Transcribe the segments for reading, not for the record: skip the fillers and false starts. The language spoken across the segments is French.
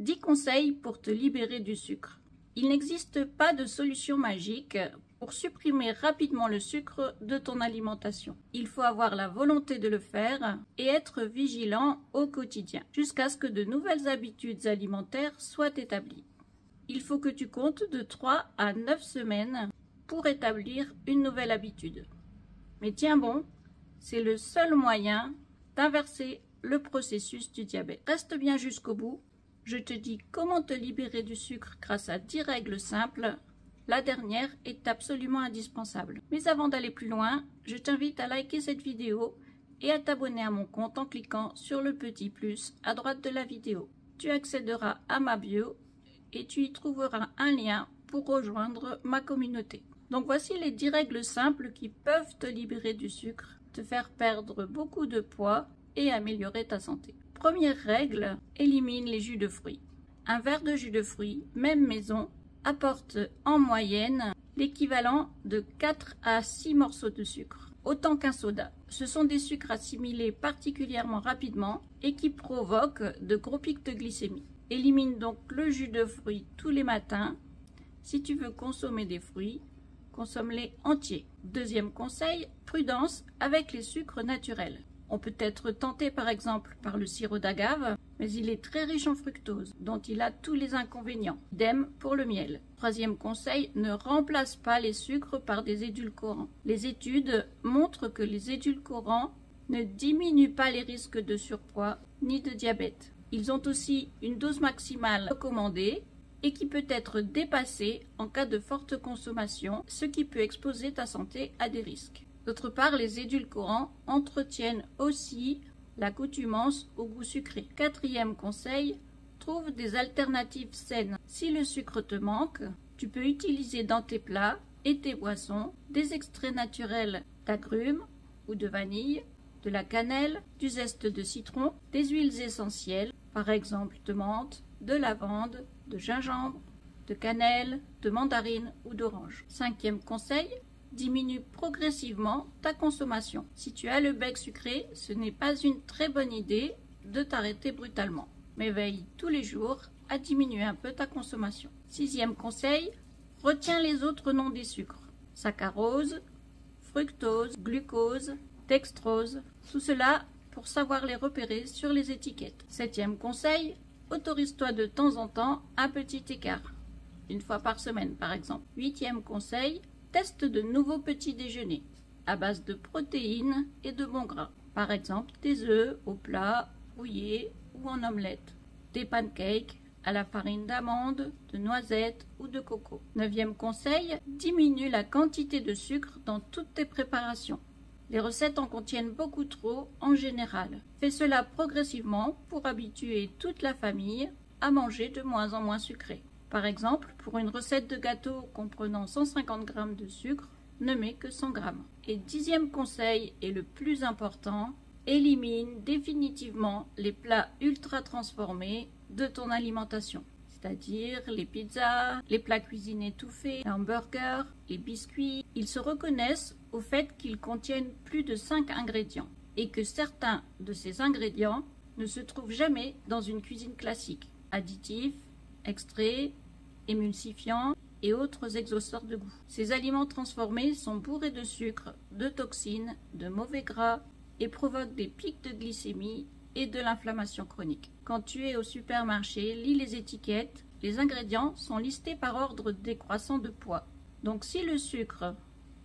10 conseils pour te libérer du sucre. Il n'existe pas de solution magique pour supprimer rapidement le sucre de ton alimentation. Il faut avoir la volonté de le faire et être vigilant au quotidien jusqu'à ce que de nouvelles habitudes alimentaires soient établies. Il faut que tu comptes de 3 à 9 semaines pour établir une nouvelle habitude. Mais tiens bon, c'est le seul moyen d'inverser le processus du diabète. Reste bien jusqu'au bout. Je te dis comment te libérer du sucre grâce à 10 règles simples. La dernière est absolument indispensable. Mais avant d'aller plus loin, je t'invite à liker cette vidéo et à t'abonner à mon compte en cliquant sur le petit plus à droite de la vidéo. Tu accéderas à ma bio et tu y trouveras un lien pour rejoindre ma communauté. Donc voici les 10 règles simples qui peuvent te libérer du sucre, te faire perdre beaucoup de poids et améliorer ta santé. Première règle, élimine les jus de fruits. Un verre de jus de fruits, même maison, apporte en moyenne l'équivalent de 4 à 6 morceaux de sucre, autant qu'un soda. Ce sont des sucres assimilés particulièrement rapidement et qui provoquent de gros pics de glycémie. Élimine donc le jus de fruits tous les matins. Si tu veux consommer des fruits, consomme-les entiers. Deuxième conseil, prudence avec les sucres naturels. On peut être tenté par exemple par le sirop d'agave, mais il est très riche en fructose, dont il a tous les inconvénients. Idem pour le miel. Troisième conseil, ne remplace pas les sucres par des édulcorants. Les études montrent que les édulcorants ne diminuent pas les risques de surpoids ni de diabète. Ils ont aussi une dose maximale recommandée et qui peut être dépassée en cas de forte consommation, ce qui peut exposer ta santé à des risques. D'autre part, les édulcorants entretiennent aussi l'accoutumance au goût sucré. Quatrième conseil, trouve des alternatives saines. Si le sucre te manque, tu peux utiliser dans tes plats et tes boissons des extraits naturels d'agrumes ou de vanille, de la cannelle, du zeste de citron, des huiles essentielles, par exemple de menthe, de lavande, de gingembre, de cannelle, de mandarine ou d'orange. Cinquième conseil, diminue progressivement ta consommation. Si tu as le bec sucré, ce n'est pas une très bonne idée de t'arrêter brutalement, mais veille tous les jours à diminuer un peu ta consommation. Sixième conseil, retiens les autres noms des sucres. Saccharose, fructose, glucose, dextrose, tout cela pour savoir les repérer sur les étiquettes. Septième conseil, autorise-toi de temps en temps un petit écart, une fois par semaine par exemple. Huitième conseil, teste de nouveaux petits déjeuners à base de protéines et de bons gras. Par exemple, des œufs au plat, brouillés ou en omelette. Des pancakes à la farine d'amande, de noisettes ou de coco. Neuvième conseil, diminue la quantité de sucre dans toutes tes préparations. Les recettes en contiennent beaucoup trop en général. Fais cela progressivement pour habituer toute la famille à manger de moins en moins sucré. Par exemple, pour une recette de gâteau comprenant 150 g de sucre, ne mets que 100 g. Et dixième conseil et le plus important, élimine définitivement les plats ultra transformés de ton alimentation. C'est-à-dire les pizzas, les plats cuisinés tout faits, les hamburgers, les biscuits. Ils se reconnaissent au fait qu'ils contiennent plus de 5 ingrédients et que certains de ces ingrédients ne se trouvent jamais dans une cuisine classique. Additifs, extraits, émulsifiants et autres exhausteurs de goût. Ces aliments transformés sont bourrés de sucre, de toxines, de mauvais gras et provoquent des pics de glycémie et de l'inflammation chronique. Quand tu es au supermarché, lis les étiquettes. Les ingrédients sont listés par ordre décroissant de poids. Donc si le sucre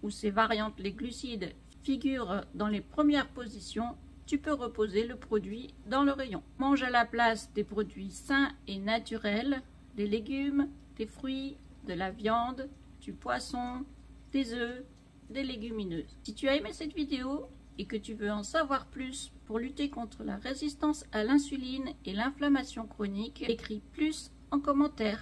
ou ses variantes, les glucides, figurent dans les premières positions, tu peux reposer le produit dans le rayon. Mange à la place des produits sains et naturels, des légumes, des fruits, de la viande, du poisson, des œufs, des légumineuses. Si tu as aimé cette vidéo et que tu veux en savoir plus pour lutter contre la résistance à l'insuline et l'inflammation chronique, écris plus en commentaire.